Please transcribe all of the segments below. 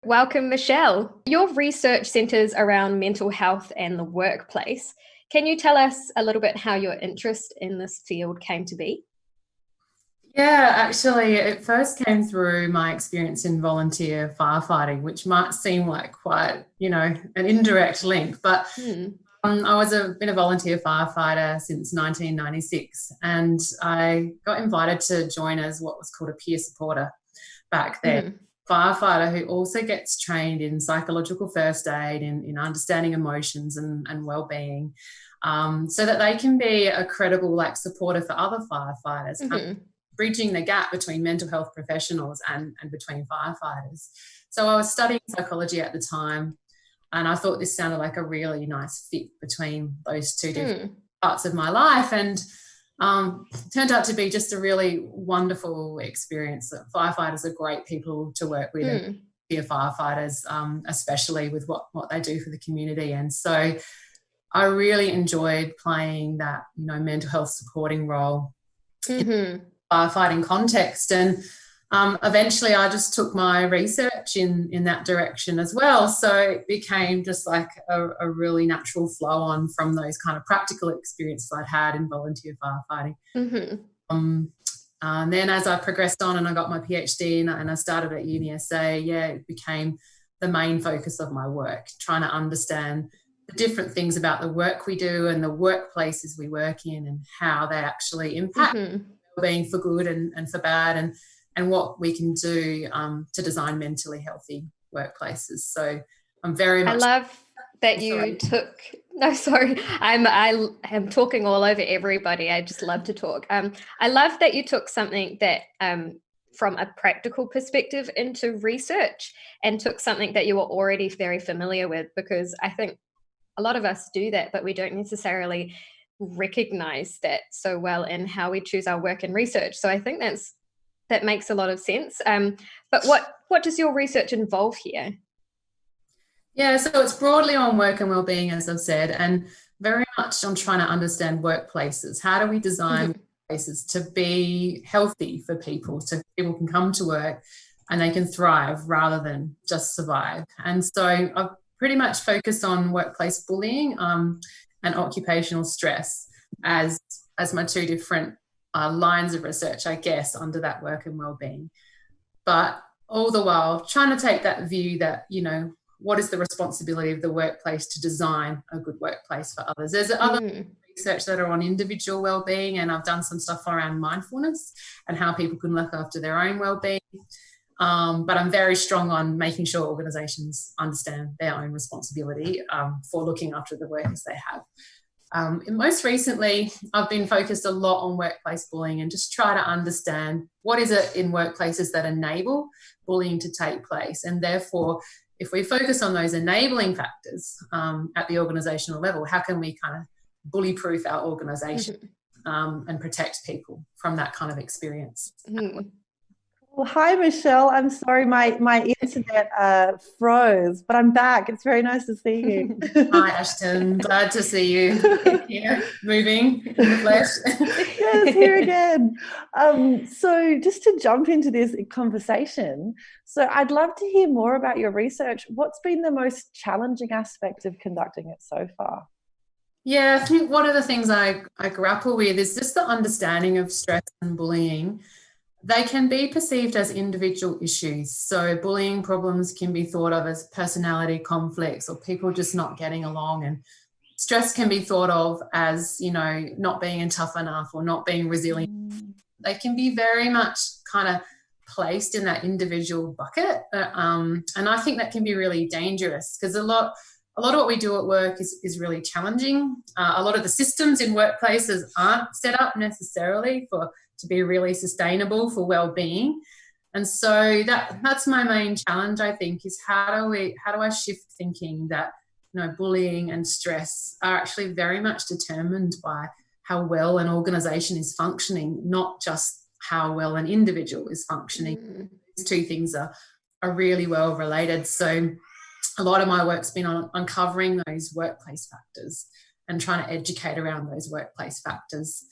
Welcome, Michelle. Your research centres around mental health and the workplace. Can you tell us a little bit how your interest in this field came to be? Yeah, actually, it first came through my experience in volunteer firefighting, which might seem like quite, an indirect link, but been a volunteer firefighter since 1996, and I got invited to join as what was called a peer supporter back then. Firefighter who also gets trained in psychological first aid, in understanding emotions and well-being, so that they can be a credible supporter for other firefighters, bridging the gap between mental health professionals and between firefighters. So I was studying psychology at the time, and I thought this sounded like a really nice fit between those two different parts of my life, and turned out to be just a really wonderful experience. Firefighters are great people to work with, and firefighters, especially with what they do for the community. And so I really enjoyed playing that, mental health supporting role in firefighting context. And eventually I just took my research in that direction as well. So it became just like a really natural flow on from those kind of practical experiences I'd had in volunteer firefighting. And then as I progressed on and I got my PhD and I started at UniSA, it became the main focus of my work, trying to understand the different things about the work we do and the workplaces we work in and how they actually impact well-being for good and for bad, and what we can do to design mentally healthy workplaces. So I'm very much... I love that you took... No, sorry. I am talking all over everybody. I just love to talk. I love that you took something that from a practical perspective into research and took something that you were already very familiar with, because I think a lot of us do that, but we don't necessarily recognize that so well in how we choose our work and research. So I think that makes a lot of sense. But what does your research involve here? Yeah, so it's broadly on work and wellbeing, as I've said, and very much on trying to understand workplaces. How do we design workplaces to be healthy for people, so people can come to work and they can thrive rather than just survive? And so I've pretty much focused on workplace bullying and occupational stress as my two different lines of research, I guess, under that work and wellbeing. But all the while trying to take that view that, what is the responsibility of the workplace to design a good workplace for others? There's other research that are on individual wellbeing, and I've done some stuff around mindfulness and how people can look after their own wellbeing. But I'm very strong on making sure organisations understand their own responsibility for looking after the workers they have. And most recently, I've been focused a lot on workplace bullying and just try to understand what is it in workplaces that enable bullying to take place. And therefore, if we focus on those enabling factors at the organisational level, how can we kind of bully-proof our organisation and protect people from that kind of experience? Well, hi, Michelle. I'm sorry, my internet froze, but I'm back. It's very nice to see you. Hi, Ashton. Glad to see you here, moving in the flesh. Yes, here again. So just to jump into this conversation, so I'd love to hear more about your research. What's been the most challenging aspect of conducting it so far? Yeah, I think one of the things I grapple with is just the understanding of stress and bullying. They can be perceived as individual issues. So bullying problems can be thought of as personality conflicts or people just not getting along, and stress can be thought of as, not being tough enough or not being resilient. They can be very much kind of placed in that individual bucket. And I think that can be really dangerous, because a lot of what we do at work is really challenging. A lot of the systems in workplaces aren't set up necessarily to be really sustainable for well-being. And so that's my main challenge, I think, is how do I shift thinking that, bullying and stress are actually very much determined by how well an organisation is functioning, not just how well an individual is functioning. These two things are really well related. So a lot of my work's been on uncovering those workplace factors and trying to educate around those workplace factors.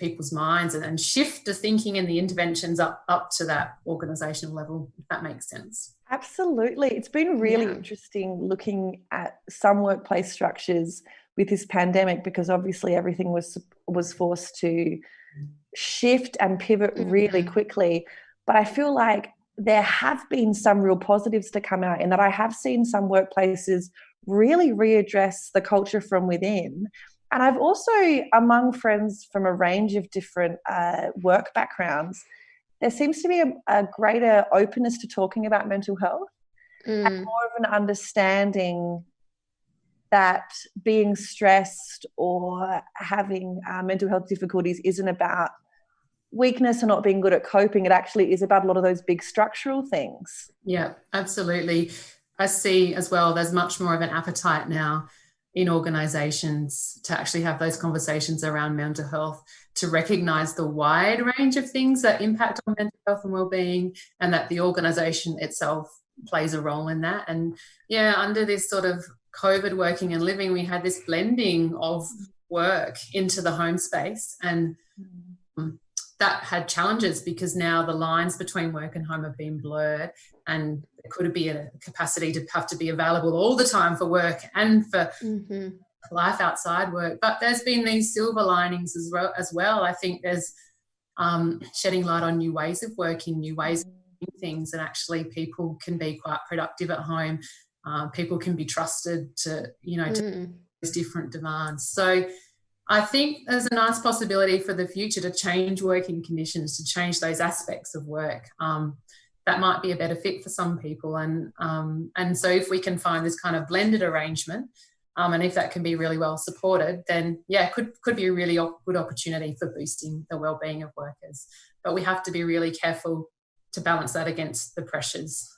people's minds and shift the thinking and the interventions up to that organisational level, if that makes sense. Absolutely. It's been really interesting looking at some workplace structures with this pandemic, because obviously everything was forced to shift and pivot really quickly. But I feel like there have been some real positives to come out in that. I have seen some workplaces really readdress the culture from within. And I've also, among friends from a range of different work backgrounds, there seems to be a greater openness to talking about mental health and more of an understanding that being stressed or having mental health difficulties isn't about weakness or not being good at coping. It actually is about a lot of those big structural things. Yeah, absolutely. I see as well there's much more of an appetite now in organisations to actually have those conversations around mental health, to recognise the wide range of things that impact on mental health and wellbeing, and that the organisation itself plays a role in that. And yeah, under this sort of COVID working and living, we had this blending of work into the home space, and that had challenges because now the lines between work and home have been blurred, and there could be a capacity to have to be available all the time for work and for life outside work. But there's been these silver linings as well. I think there's shedding light on new ways of working, new ways of doing things, and actually people can be quite productive at home. People can be trusted to, to those different demands. So I think there's a nice possibility for the future to change working conditions, to change those aspects of work. That might be a better fit for some people. And so if we can find this kind of blended arrangement, and if that can be really well supported, then could be a really good opportunity for boosting the wellbeing of workers. But we have to be really careful to balance that against the pressures.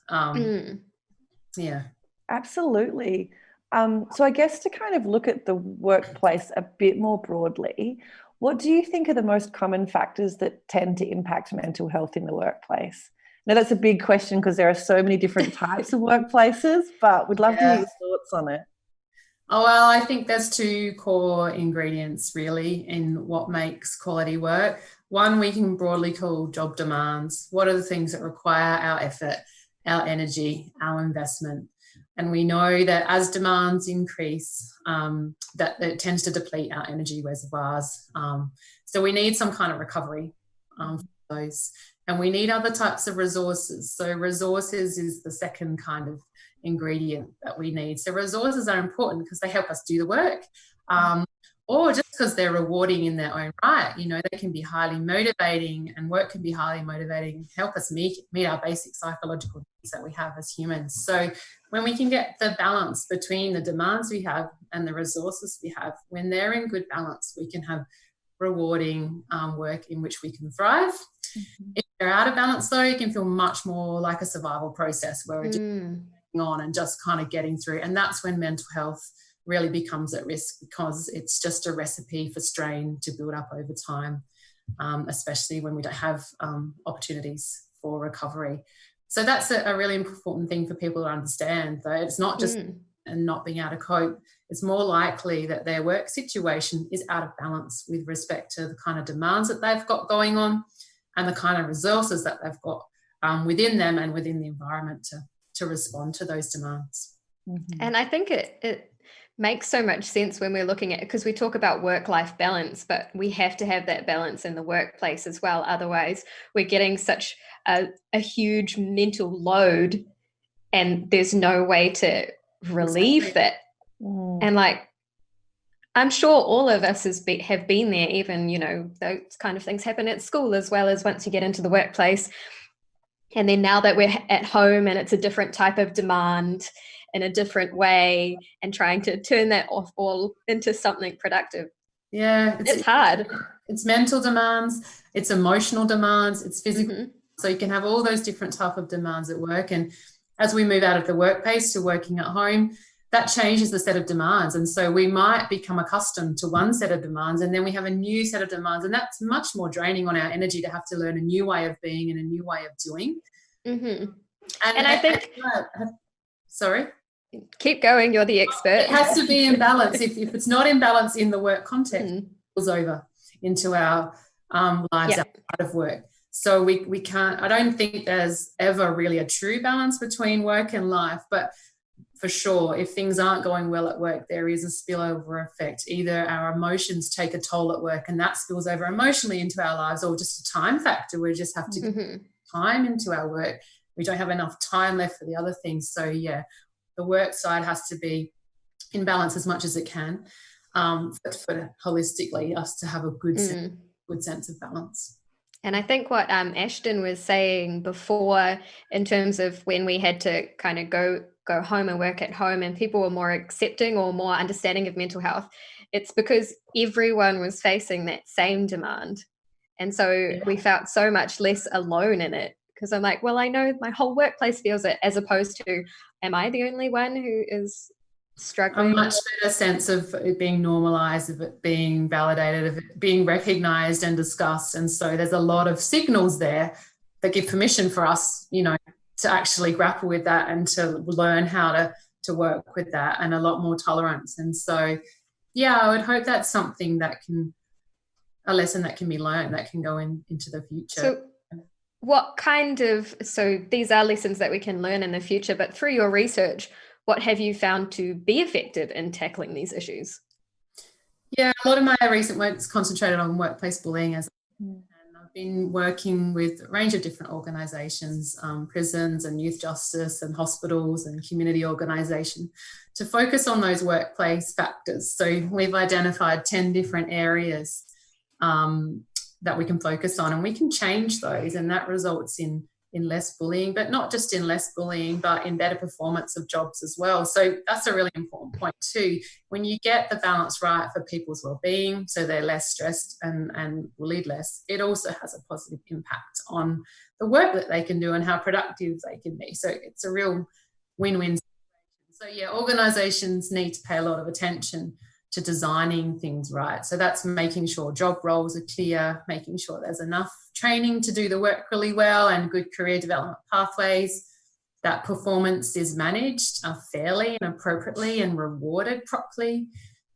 Yeah. Absolutely. So I guess to kind of look at the workplace a bit more broadly, what do you think are the most common factors that tend to impact mental health in the workplace? Now, that's a big question because there are so many different types of workplaces, but we'd love to hear your thoughts on it. Oh, well, I think there's two core ingredients really in what makes quality work. One we can broadly call job demands. What are the things that require our effort, our energy, our investment? And we know that as demands increase, that it tends to deplete our energy reservoirs. So we need some kind of recovery for those. And we need other types of resources. So resources is the second kind of ingredient that we need. So resources are important because they help us do the work, or just because they're rewarding in their own right. They can be highly motivating, and work can be highly motivating, help us meet our basic psychological needs that we have as humans. So when we can get the balance between the demands we have and the resources we have, when they're in good balance, we can have rewarding work in which we can thrive. If they're out of balance, though, it can feel much more like a survival process where we're just going on and just kind of getting through. And that's when mental health really becomes at risk, because it's just a recipe for strain to build up over time, especially when we don't have opportunities for recovery. So that's a really important thing for people to understand, though. It's not just and not being able to cope. It's more likely that their work situation is out of balance with respect to the kind of demands that they've got going on and the kind of resources that they've got within them and within the environment to respond to those demands. And I think it makes so much sense when we're looking at it, because we talk about work-life balance, but we have to have that balance in the workplace as well. Otherwise, we're getting such a huge mental load, and there's no way to relieve that. And I'm sure all of us have been there, even, those kind of things happen at school as well as once you get into the workplace. And then now that we're at home and it's a different type of demand in a different way, and trying to turn that off all into something productive. Yeah. It's hard. It's mental demands, it's emotional demands, it's physical. So you can have all those different type of demands at work. And as we move out of the workplace to working at home, that changes the set of demands. And so we might become accustomed to one set of demands, and then we have a new set of demands. And that's much more draining on our energy to have to learn a new way of being and a new way of doing. And I think... Sorry? Keep going, you're the expert. It has to be in balance. If it's not in balance in the work context, it goes over into our lives outside of work. So we can't, I don't think there's ever really a true balance between work and life, but for sure, if things aren't going well at work, there is a spillover effect. Either our emotions take a toll at work and that spills over emotionally into our lives, or just a time factor. We just have to get time into our work. We don't have enough time left for the other things. So yeah, the work side has to be in balance as much as it can, for holistically us to have a good sense of balance. And I think what Ashton was saying before, in terms of when we had to kind of go home and work at home and people were more accepting or more understanding of mental health, it's because everyone was facing that same demand. And so we felt so much less alone in it, because I'm like, well, I know my whole workplace feels it, as opposed to, am I the only one who is struggling? A much better sense of it being normalised, of it being validated, of it being recognised and discussed. And so there's a lot of signals there that give permission for us, you know, to actually grapple with that and to learn how to work with that, and a lot more tolerance. And so, yeah, I would hope that's something that a lesson that can be learned, that can go into the future. So what kind of, so these are lessons that we can learn in the future, but through your research, what have you found to be effective in tackling these issues? Yeah, a lot of my recent work is concentrated on workplace bullying, and I've been working with a range of different organisations, prisons and youth justice and hospitals and community organisation, to focus on those workplace factors. So we've identified 10 different areas that we can focus on, and we can change those, and that results in less bullying, but not just in less bullying, but in better performance of jobs as well. So that's a really important point too. When you get the balance right for people's well-being, so they're less stressed and will lead less, it also has a positive impact on the work that they can do and how productive they can be. So it's a real win-win situation. So yeah, organisations need to pay a lot of attention to designing things right. So that's making sure job roles are clear, making sure there's enough training to do the work really well and good career development pathways, that performance is managed fairly and appropriately and rewarded properly,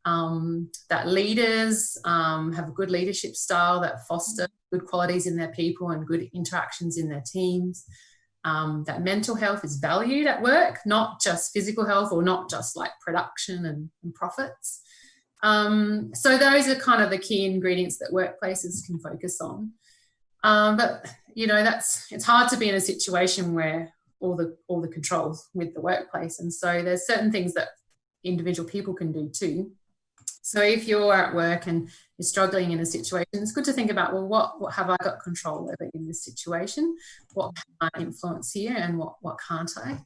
that leaders have a good leadership style that foster good qualities in their people and good interactions in their teams, that mental health is valued at work, not just physical health or not just like production and profits. So those are kind of the key ingredients that workplaces can focus on. But you know, it's hard to be in a situation where all the controls with the workplace, and so there's certain things that individual people can do too. So if you're at work and you're struggling in a situation, it's good to think about, well, what have I got control over in this situation? What can I influence here, and what can't I?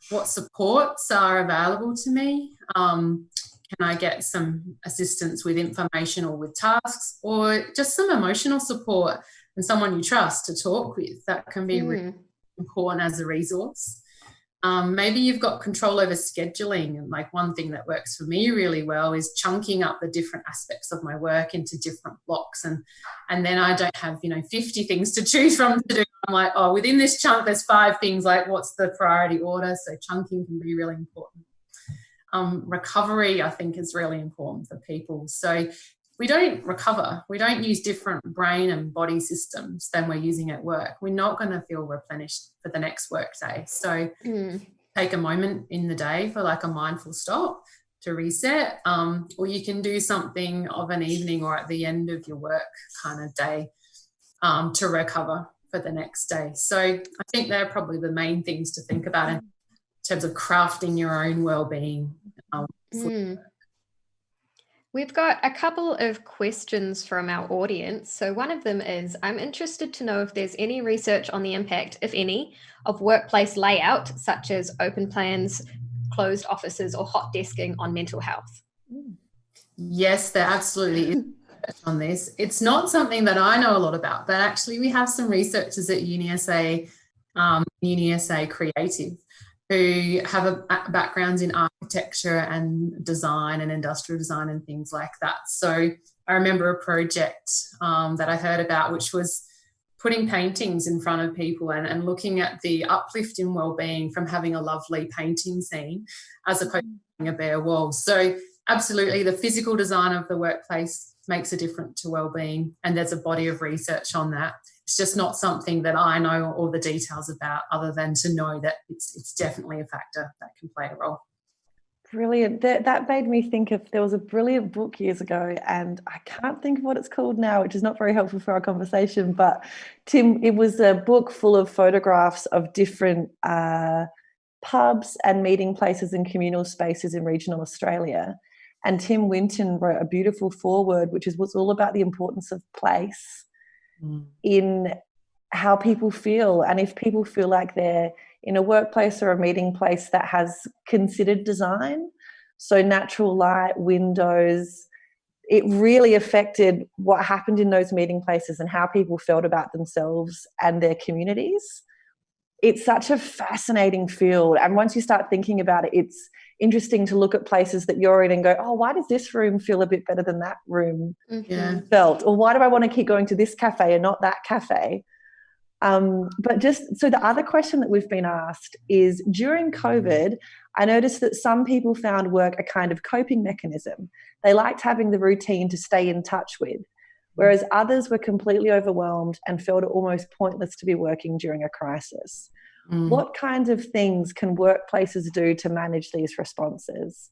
What supports are available to me? Can I get some assistance with information or with tasks, or just some emotional support and someone you trust to talk with? That can be really important as a resource. Maybe you've got control over scheduling, and like one thing that works for me really well is chunking up the different aspects of my work into different blocks, and then I don't have 50 things to choose from to do. I'm like, oh, within this chunk there's 5 things, like what's the priority order? So chunking can be really important. Recovery, I think, is really important for people. So we don't recover, we don't use different brain and body systems than we're using at work, we're not going to feel replenished for the next work day. So take a moment in the day for like a mindful stop to reset, or you can do something of an evening or at the end of your work kind of day to recover for the next day. So I think they're probably the main things to think about in terms of crafting your own well-being. We've got a couple of questions from our audience. So one of them is, I'm interested to know if there's any research on the impact, if any, of workplace layout, such as open plans, closed offices, or hot desking on mental health. Yes, there absolutely is research on this. It's not something that I know a lot about, but actually we have some researchers at UniSA, UniSA Creative, who have backgrounds in architecture and design and industrial design and things like that. So I remember a project that I heard about, which was putting paintings in front of people and looking at the uplift in well-being from having a lovely painting scene as opposed to having a bare wall. So absolutely, the physical design of the workplace makes a difference to wellbeing, and there's a body of research on that. It's just not something that I know all the details about, other than to know that it's definitely a factor that can play a role. Brilliant. That made me think of, there was a brilliant book years ago, and I can't think of what it's called now, which is not very helpful for our conversation, but Tim, it was a book full of photographs of different pubs and meeting places and communal spaces in regional Australia. And Tim Winton wrote a beautiful foreword, which was all about the importance of place in how people feel. And if people feel like they're in a workplace or a meeting place that has considered design, so natural light, windows, it really affected what happened in those meeting places and how people felt about themselves and their communities. It's such a fascinating field. And once you start thinking about it, it's interesting to look at places that you're in and go, oh, why does this room feel a bit better than that room felt? Or why do I want to keep going to this cafe and not that cafe? But just so the other question that we've been asked is, during COVID, I noticed that some people found work a kind of coping mechanism. They liked having the routine to stay in touch with, whereas others were completely overwhelmed and felt it almost pointless to be working during a crisis. What kinds of things can workplaces do to manage these responses?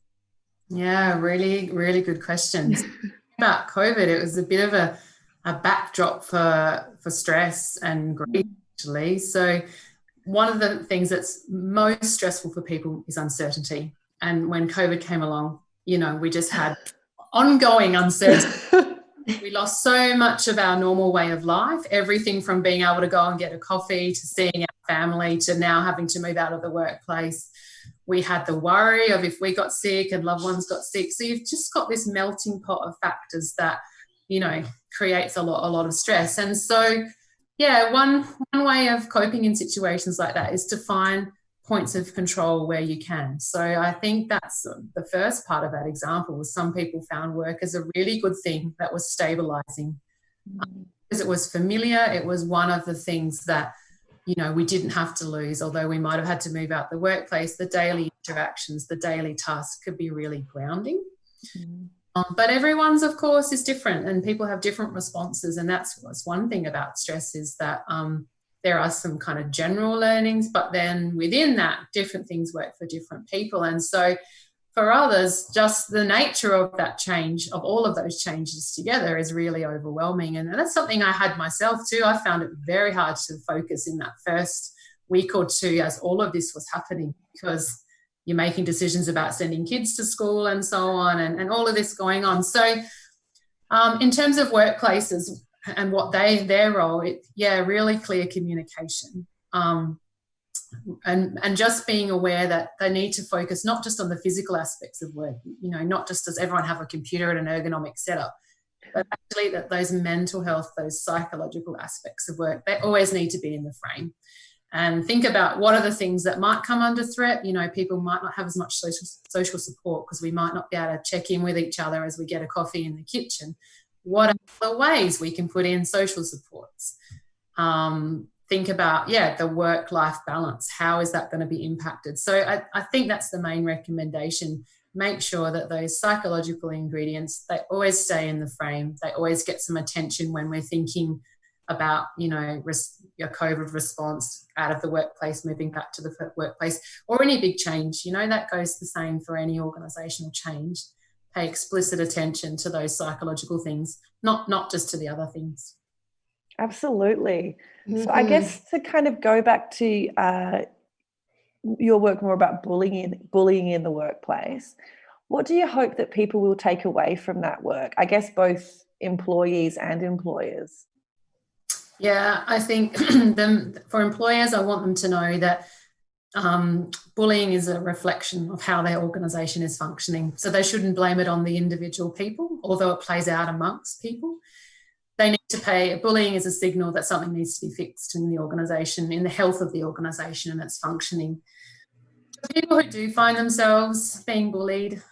Yeah, really, really good questions. About COVID, it was a bit of a backdrop for stress and grief, actually. So one of the things that's most stressful for people is uncertainty. And when COVID came along, we just had ongoing uncertainty. We lost so much of our normal way of life, everything from being able to go and get a coffee to seeing our family to now having to move out of the workplace. We had the worry of if we got sick and loved ones got sick. So you've just got this melting pot of factors that, creates a lot of stress. And so, yeah, one way of coping in situations like that is to find points of control where you can. So I think that's the first part of that example, was some people found work as a really good thing that was stabilizing. Because it was familiar, it was one of the things that, we didn't have to lose, although we might have had to move out the workplace. The daily interactions, the daily tasks could be really grounding. But everyone's, of course, is different, and people have different responses. And that's one thing about stress, is that there are some kind of general learnings, but then within that, different things work for different people. And so for others, just the nature of that change, of all of those changes together, is really overwhelming. And that's something I had myself too. I found it very hard to focus in that first week or two as all of this was happening, because you're making decisions about sending kids to school and so on, and all of this going on. So in terms of workplaces and what their role, really clear communication. And just being aware that they need to focus not just on the physical aspects of work, not just does everyone have a computer and an ergonomic setup, but actually that those mental health, those psychological aspects of work, they always need to be in the frame. And think about what are the things that might come under threat. People might not have as much social support because we might not be able to check in with each other as we get a coffee in the kitchen. What are the ways we can put in social supports? Think about, the work-life balance. How is that going to be impacted? So I think that's the main recommendation. Make sure that those psychological ingredients, they always stay in the frame. They always get some attention when we're thinking about, your COVID response out of the workplace, moving back to the workplace, or any big change. That goes the same for any organisational change. Pay explicit attention to those psychological things, not just to the other things. Absolutely. So I guess to kind of go back to your work more about bullying in the workplace, what do you hope that people will take away from that work? I guess both employees and employers. Yeah, I think for employers, I want them to know that bullying is a reflection of how their organisation is functioning. So they shouldn't blame it on the individual people, although it plays out amongst people. They need to bullying is a signal that something needs to be fixed in the organisation, in the health of the organisation and its functioning. For people who do find themselves being bullied,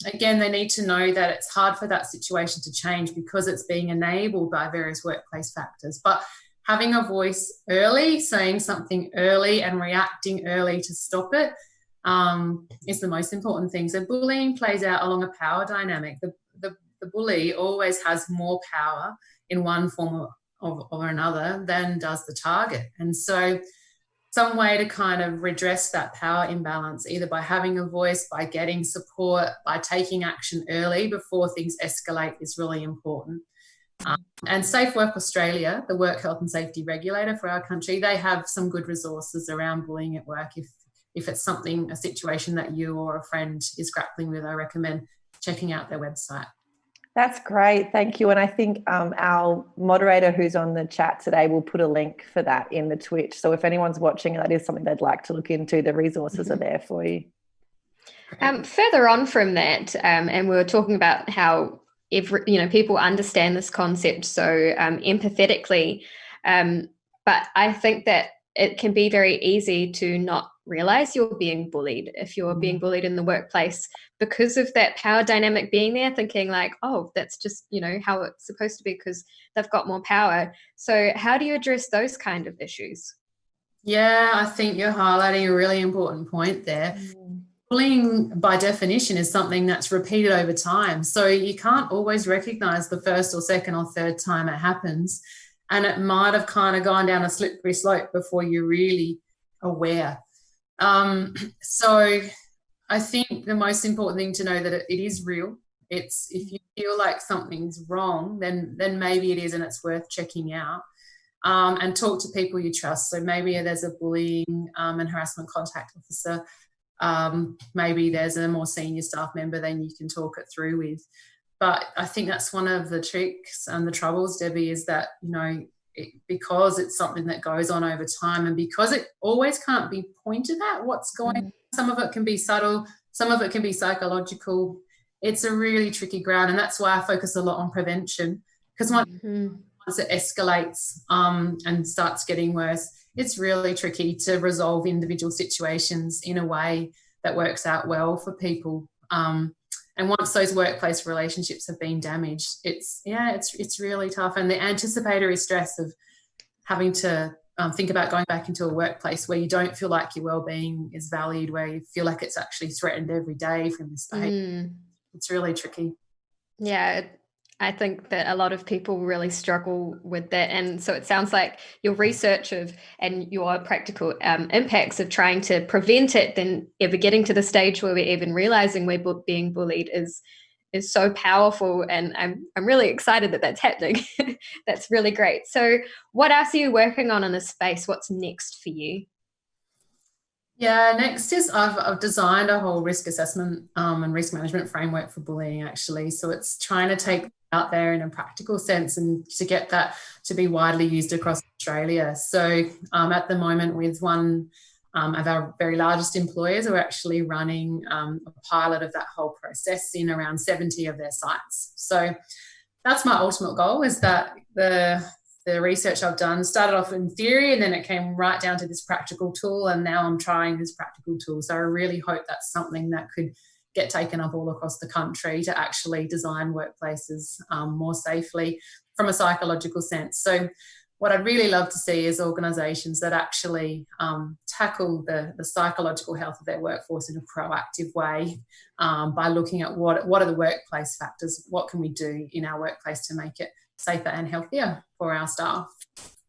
again, they need to know that it's hard for that situation to change because it's being enabled by various workplace factors. But having a voice early, saying something early and reacting early to stop it is the most important thing. So bullying plays out along a power dynamic. The the bully always has more power in one form or another than does the target. And so some way to kind of redress that power imbalance, either by having a voice, by getting support, by taking action early before things escalate, is really important. And Safe Work Australia, the work health and safety regulator for our country, they have some good resources around bullying at work. If it's a situation that you or a friend is grappling with, I recommend checking out their website. That's great. Thank you. And I think our moderator who's on the chat today will put a link for that in the Twitch. So if anyone's watching and that is something they'd like to look into, the resources are there for you. Further on from that, and we were talking about how people understand this concept so empathetically, but I think that it can be very easy to not realize you're being bullied if you're being bullied in the workplace because of that power dynamic being there, thinking like, oh, that's just, how it's supposed to be because they've got more power. So how do you address those kind of issues? Yeah, I think you're highlighting a really important point there. Bullying, by definition, is something that's repeated over time. So you can't always recognize the first or second or third time it happens. And it might have kind of gone down a slippery slope before you're really aware. So I think the most important thing to know that it is real. It's, if you feel like something's wrong, then maybe it is, and it's worth checking out. And talk to people you trust. So maybe there's a bullying and harassment contact officer. Maybe there's a more senior staff member, then you can talk it through with. But I think that's one of the tricks and the troubles, Debbie, is that, because it's something that goes on over time, and because it always can't be pointed at what's going on. Some of it can be subtle, some of it can be psychological. It's a really tricky ground, and that's why I focus a lot on prevention, because once it escalates and starts getting worse, it's really tricky to resolve individual situations in a way that works out well for people. And once those workplace relationships have been damaged, it's really tough. And the anticipatory stress of having to think about going back into a workplace where you don't feel like your well-being is valued, where you feel like it's actually threatened every day from this behaviour, it's really tricky. Yeah, I think that a lot of people really struggle with that. And so it sounds like your research and your practical impacts of trying to prevent it, then ever getting to the stage where we're even realizing we're being bullied is so powerful. And I'm really excited that that's happening. That's really great. So what else are you working on in this space? What's next for you? Yeah, next is I've designed a whole risk assessment and risk management framework for bullying, actually. So it's trying to take out there in a practical sense and to get that to be widely used across Australia. So at the moment, with one of our very largest employers, we're actually running a pilot of that whole process in around 70 of their sites. So that's my ultimate goal, is that the research I've done started off in theory, and then it came right down to this practical tool, and now I'm trying this practical tool. So I really hope that's something that could get taken up all across the country to actually design workplaces more safely from a psychological sense. So what I'd really love to see is organisations that actually tackle the psychological health of their workforce in a proactive way by looking at what are the workplace factors, what can we do in our workplace to make it safer and healthier for our staff.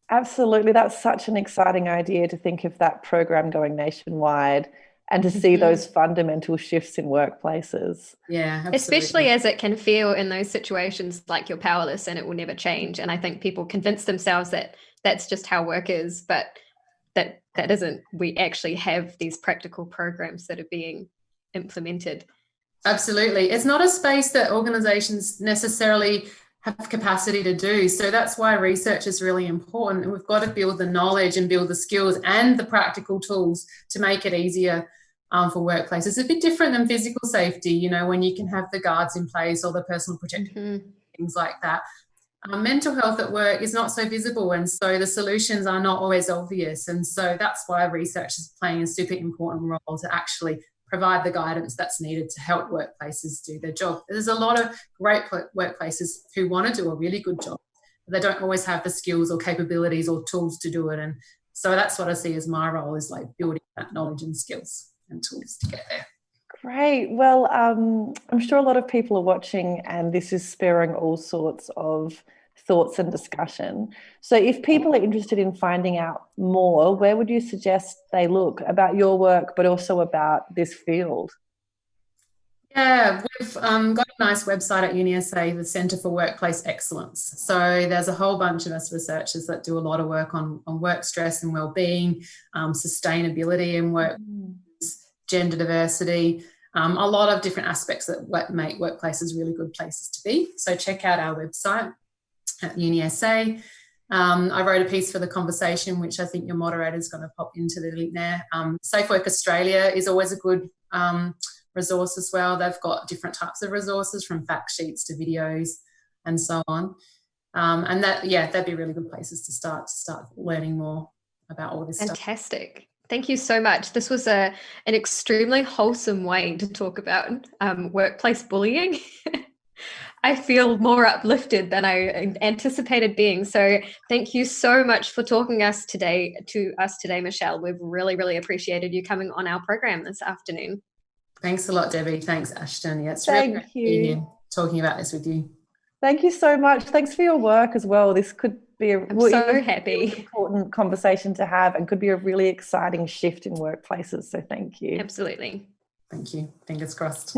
Absolutely. That's such an exciting idea, to think of that program going nationwide and to see those fundamental shifts in workplaces. Yeah, absolutely. Especially as it can feel in those situations like you're powerless and it will never change. And I think people convince themselves that that's just how work is, but that isn't. We actually have these practical programs that are being implemented. Absolutely. It's not a space that organisations necessarily have capacity to do. So that's why research is really important. And we've got to build the knowledge and build the skills and the practical tools to make it easier for workplaces. It's a bit different than physical safety, when you can have the guards in place or the personal protective things like that. Mental health at work is not so visible, and so the solutions are not always obvious. And so that's why research is playing a super important role to actually provide the guidance that's needed to help workplaces do their job. There's a lot of great workplaces who want to do a really good job, but they don't always have the skills or capabilities or tools to do it. And so that's what I see as my role, is like building that knowledge and skills and tools to get there. Great. Well, I'm sure a lot of people are watching and this is spurring all sorts of thoughts and discussion. So if people are interested in finding out more, where would you suggest they look about your work, but also about this field? Yeah, we've got a nice website at UniSA, the Centre for Workplace Excellence. So there's a whole bunch of us researchers that do a lot of work on work stress and wellbeing, sustainability in work, gender diversity, a lot of different aspects that make workplaces really good places to be. So check out our website at UniSA. I wrote a piece for The Conversation, which I think your moderator is going to pop into the link there. Safe Work Australia is always a good resource as well. They've got different types of resources, from fact sheets to videos and so on. And that'd be really good places to start learning more about all this stuff. Fantastic. Thank you so much. This was an extremely wholesome way to talk about workplace bullying. I feel more uplifted than I anticipated being. So thank you so much for talking to us today, Michelle. We've really, really appreciated you coming on our program this afternoon. Thanks a lot, Debbie. Thanks, Ashton. Yeah, it's really great to be here talking about this with you. Thank you so much. Thanks for your work as well. This could be I'm so happy. Really important conversation to have and could be a really exciting shift in workplaces. So thank you. Absolutely. Thank you. Fingers crossed.